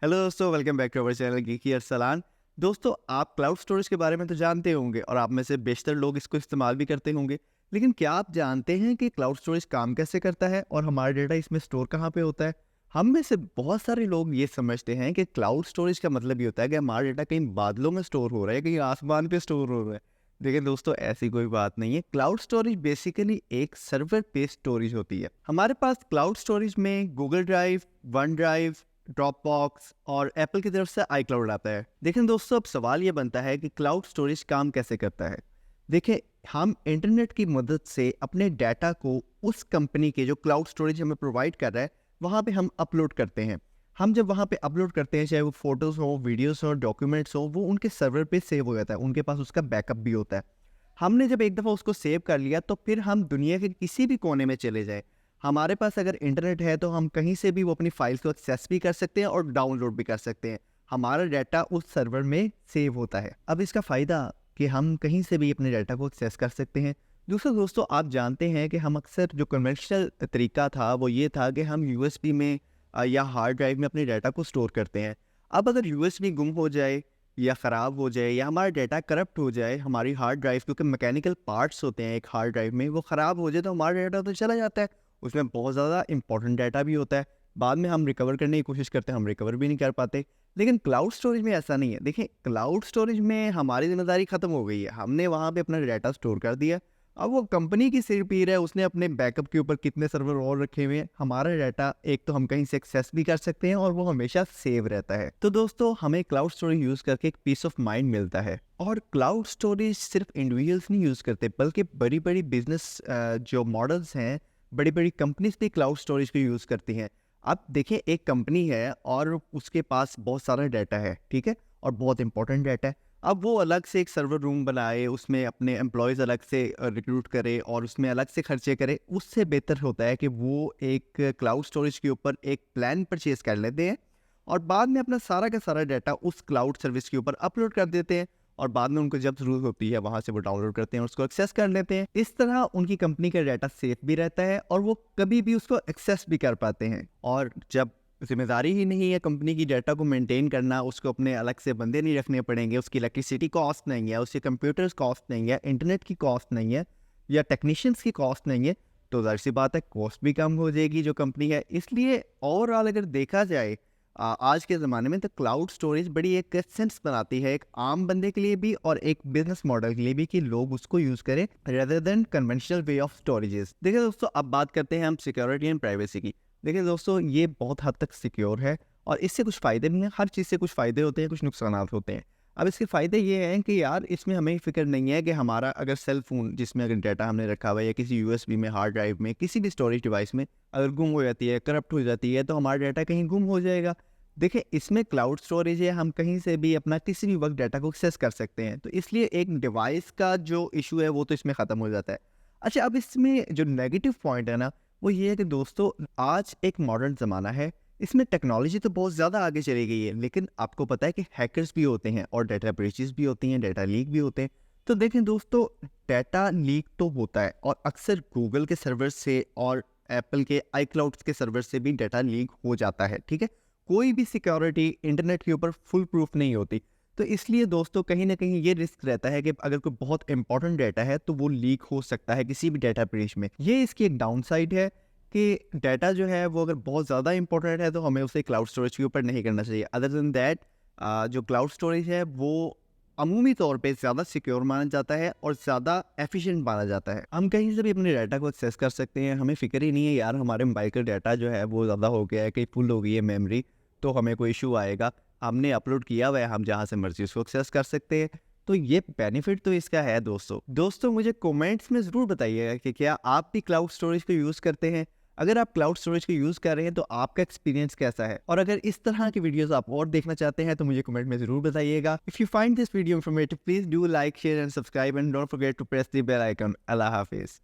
Hello दोस्तों, welcome back to our channel geeky Arsalan. दोस्तों, आप क्लाउड स्टोरेज के बारे में तो जानते होंगे और आप में से बेशतर लोग इसको इस्तेमाल भी करते होंगे। लेकिन क्या आप जानते हैं कि क्लाउड स्टोरेज काम कैसे करता है और हमारा डेटा इसमें स्टोर कहाँ पे होता है? हम में से बहुत सारे लोग ये समझते हैं कि क्लाउड स्टोरेज का मतलब ये होता है कि हमारा डेटा कहीं बादलों में स्टोर हो रहा है, कहीं आसमान पे स्टोर हो रहा है। लेकिन दोस्तों, ऐसी कोई बात नहीं है। क्लाउड स्टोरेज बेसिकली एक सर्वर बेस्ड स्टोरेज होती है। हमारे पास क्लाउड स्टोरेज में Google drive, one drive, Dropbox और एप्पल की तरफ से आई क्लाउड आता है। लेकिन दोस्तों, अब सवाल ये बनता है कि क्लाउड स्टोरेज काम कैसे करता है। देखिए, हम इंटरनेट की मदद से अपने डाटा को उस कंपनी के जो क्लाउड स्टोरेज हमें प्रोवाइड कर रहा है वहाँ पे हम अपलोड करते हैं। हम जब वहाँ पे अपलोड करते हैं, चाहे वो फोटोज़ हो, वीडियोस हो, डॉक्यूमेंट्स हो, वो उनके सर्वर पे सेव हो जाता है। उनके पास उसका बैकअप भी होता है। हमने जब एक दफ़ा उसको सेव कर लिया तो फिर हम दुनिया के किसी भी कोने में चले जाए, हमारे पास अगर इंटरनेट है तो हम कहीं से भी वो अपनी फाइल्स को एक्सेस भी कर सकते हैं और डाउनलोड भी कर सकते हैं। हमारा डाटा उस सर्वर में सेव होता है। अब इसका फ़ायदा कि हम कहीं से भी अपने डाटा को एक्सेस कर सकते हैं। दूसरा दोस्तों, आप जानते हैं कि हम अक्सर जो कन्वेंशनल तरीका था वो ये था कि हम यूएसबी में या हार्ड ड्राइव में अपने डाटा को स्टोर करते हैं। अब अगर यूएसबी गुम हो जाए या ख़राब हो जाए या हमारा डाटा करप्ट हो जाए, हमारी हार्ड ड्राइव, क्योंकि मैकेनिकल पार्ट्स होते हैं एक हार्ड ड्राइव में, वो ख़राब हो जाए तो हमारा डाटा तो चला जाता है। उसमें बहुत ज़्यादा इंपॉर्टेंट डाटा भी होता है। बाद में हम रिकवर करने की कोशिश करते हैं, हम रिकवर भी नहीं कर पाते। लेकिन क्लाउड स्टोरेज में ऐसा नहीं है। देखिए, क्लाउड स्टोरेज में हमारी ज़िम्मेदारी ख़त्म हो गई है। हमने वहाँ पे अपना डाटा स्टोर कर दिया। अब वो कंपनी की सिर पीर है, उसने अपने बैकअप के ऊपर कितने सर्वर और रखे हुए हैं। हमारा डाटा एक तो हम कहीं से एक्सेस भी कर सकते हैं और वो हमेशा सेव रहता है। तो दोस्तों, हमें क्लाउड स्टोरेज यूज़ करके एक पीस ऑफ माइंड मिलता है। और क्लाउड स्टोरेज सिर्फ इंडिविजुअल्स नहीं यूज़ करते, बल्कि बड़ी-बड़ी बिज़नेस जो मॉडल्स हैं, बड़ी-बड़ी कंपनीज़ भी क्लाउड स्टोरेज को यूज़ करती हैं। अब देखिए, एक कंपनी है और उसके पास बहुत सारा डाटा है, ठीक है? और बहुत इंपॉर्टेंट डाटा है। अब वो अलग से एक सर्वर रूम बनाए, उसमें अपने एम्प्लॉयज़ अलग से रिक्रूट करे और उसमें अलग से खर्चे करे। उससे बेहतर होता है कि वो एक क्लाउड स्टोरेज के ऊपर एक प्लान परचेज़ कर लेते हैं और बाद में अपना सारा का सारा डाटा उस क्लाउड सर्विस के ऊपर अपलोड कर देते हैं और बाद में उनको जब ज़रूरत होती है वहाँ से वो डाउनलोड करते हैं और उसको एक्सेस कर लेते हैं। इस तरह उनकी कंपनी का डाटा सेफ भी रहता है और वो कभी भी उसको एक्सेस भी कर पाते हैं। और जब ज़िम्मेदारी ही नहीं है कंपनी की डाटा को मेंटेन करना, उसको अपने अलग से बंदे नहीं रखने पड़ेंगे, उसकी इलेक्ट्रिसिटी कॉस्ट नहीं है, उसके कंप्यूटर्स कॉस्ट नहीं है, इंटरनेट की कॉस्ट नहीं है या टेक्नीशियंस की कॉस्ट नहीं है, तो ज़ाहिर-सी बात है कॉस्ट भी कम हो जाएगी जो कंपनी है। इसलिए ओवरऑल अगर देखा जाए आज के ज़माने में, तो क्लाउड स्टोरेज बड़ी एक सेंस बनाती है एक आम बंदे के लिए भी और एक बिजनेस मॉडल के लिए भी कि लोग उसको यूज़ करें rather than conventional way of storages. देखिए दोस्तों, अब बात करते हैं हम सिक्योरिटी एंड प्राइवेसी की। देखिए दोस्तों, ये बहुत हद तक सिक्योर है और इससे कुछ फ़ायदे भी हैं। हर चीज़ से कुछ फ़ायदे होते हैं, कुछ नुकसानात होते हैं। अब इसके फ़ायदे ये हैं कि यार, इसमें हमें फ़िक्र नहीं है कि हमारा अगर सेल फ़ोन जिसमें अगर डाटा हमने रखा हुआ है या किसी यूएसबी में, हार्ड ड्राइव में, किसी भी स्टोरेज डिवाइस में अगर गुम हो जाती है, करप्ट हो जाती है, तो हमारा डाटा कहीं गुम हो जाएगा। देखिए, इसमें क्लाउड स्टोरेज है, हम कहीं से भी अपना किसी भी वक्त डाटा को एक्सेस कर सकते हैं, तो इसलिए एक डिवाइस का जो इशू है वो तो इसमें ख़त्म हो जाता है। अच्छा, अब इसमें जो नेगेटिव पॉइंट है ना, वो ये है कि दोस्तों, आज एक मॉडर्न ज़माना है, इसमें टेक्नोलॉजी तो बहुत ज़्यादा आगे चली गई है, लेकिन आपको पता है कि हैकर्स भी होते हैं और डाटा ब्रीचेस भी होती हैं, डाटा लीक भी होते हैं। तो देखें दोस्तों, डाटा लीक तो होता है और अक्सर गूगल के सर्वर से और एप्पल के आई क्लाउड के सर्वर से भी डाटा लीक हो जाता है, ठीक है? कोई भी सिक्योरिटी इंटरनेट के ऊपर फुल प्रूफ नहीं होती। तो इसलिए दोस्तों, कहीं ना कहीं ये रिस्क रहता है कि अगर कोई बहुत इंपॉर्टेंट डाटा है तो वो लीक हो सकता है किसी भी डाटा ब्रीच में। ये इसकी एक डाउन साइड है कि डाटा जो है वो अगर बहुत ज़्यादा इंपॉर्टेंट है तो हमें उसे क्लाउड स्टोरेज के ऊपर नहीं करना चाहिए। अदर देन दैट, जो क्लाउड स्टोरेज है वो अमूमी तौर पे ज़्यादा सिक्योर माना जाता है और ज़्यादा एफिशिएंट माना जाता है। हम कहीं से भी अपने डाटा को एक्सेस कर सकते हैं, हमें फ़िक्र ही नहीं है यार हमारे मोबाइल का डाटा जो है वो ज़्यादा हो गया है, कहीं फुल हो गई है मेमोरी, तो हमें कोई इशू आएगा। हमने अपलोड किया हुआ है, हम जहाँ से मर्ज़ी उसको एक्सेस कर सकते हैं। तो ये बेनिफिट तो इसका है दोस्तों, मुझे कमेंट्स में ज़रूर बताइएगा कि क्या आप भी क्लाउड स्टोरेज को यूज़ करते हैं? अगर आप क्लाउड स्टोरेज को यूज़ कर रहे हैं तो आपका एक्सपीरियंस कैसा है? और अगर इस तरह की वीडियोस आप और देखना चाहते हैं तो मुझे कमेंट में ज़रूर बताइएगा। If you find this video informative, please do like, share and subscribe and don't forget to press the bell icon. अल्लाह हाफ़िज़।